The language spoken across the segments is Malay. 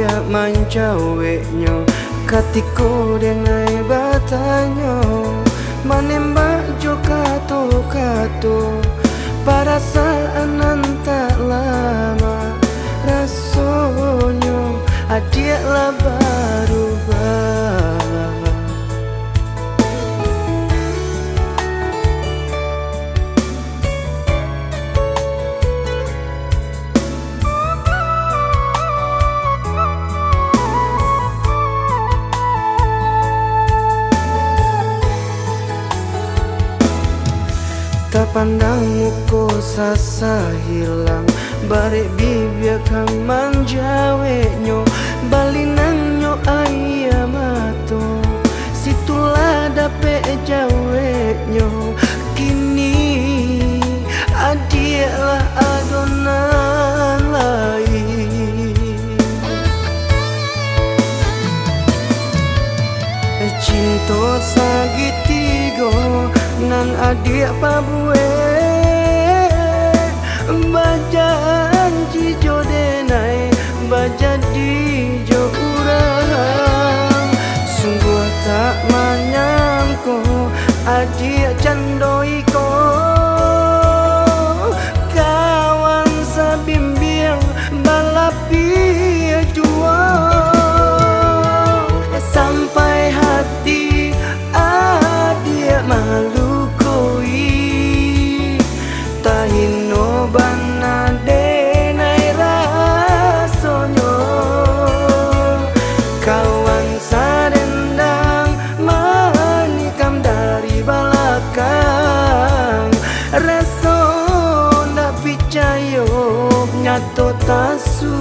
dia mancaweknya katiko dengai batanyo menembak jo kato-kato perasaan tak lama rasonyo adiaklah berubah. Tak pandang muko sasa hilang barek bibia kang manjaweknyo balinanyo ayamato situlah dape jaweknyo kini adiaklah adonan lain cinta sagitigo nan adik pabue bajanji jo denai bajadi jo urang sungguh tak menyangko adik candoiko kawan sabimbiang balapi juang sampai hati adik malu tahino bana denai rasonyo kawan sarendang manikam dari belakang reso ndak picayo nyato tasu.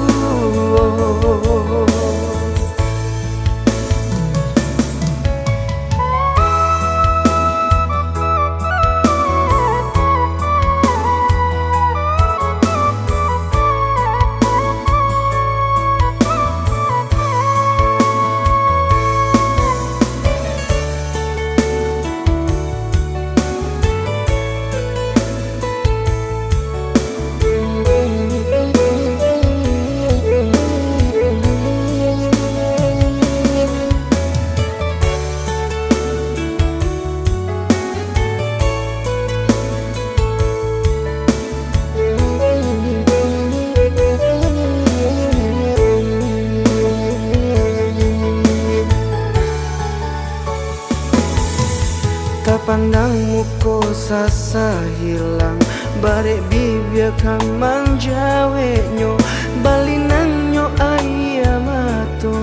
Tak pandang muko sasa hilang barek bibia kang manjaweknyo balinanyo ayamato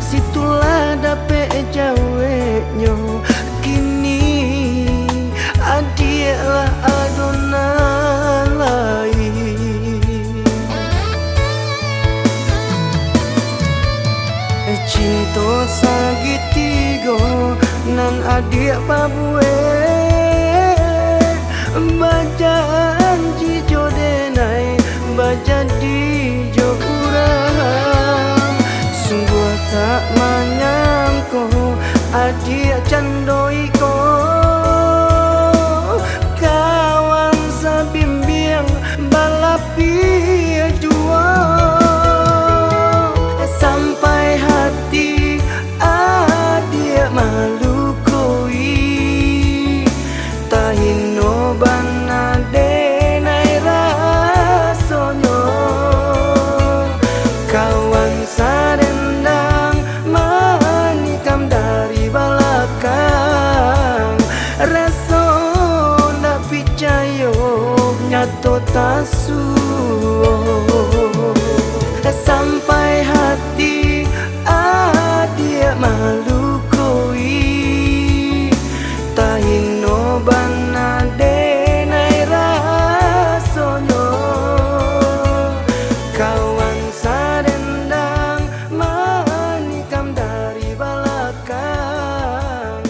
situlah dape jaweknyo kini adiaklah adonan lain cinta sagitigo nan adik pabue bajanji jo denai bajadi jo urang sungguh tak menyangko adik candoiko kawan sabimbiang balapi juang sampai hati adik malu tahino bana denai rasonyo kawan sarendang manikam dari belakang reso ndak picayo nyato tasu sampai hati adik malu koi tahino bana denai rasonyo kawan sarendang manikam dari belakang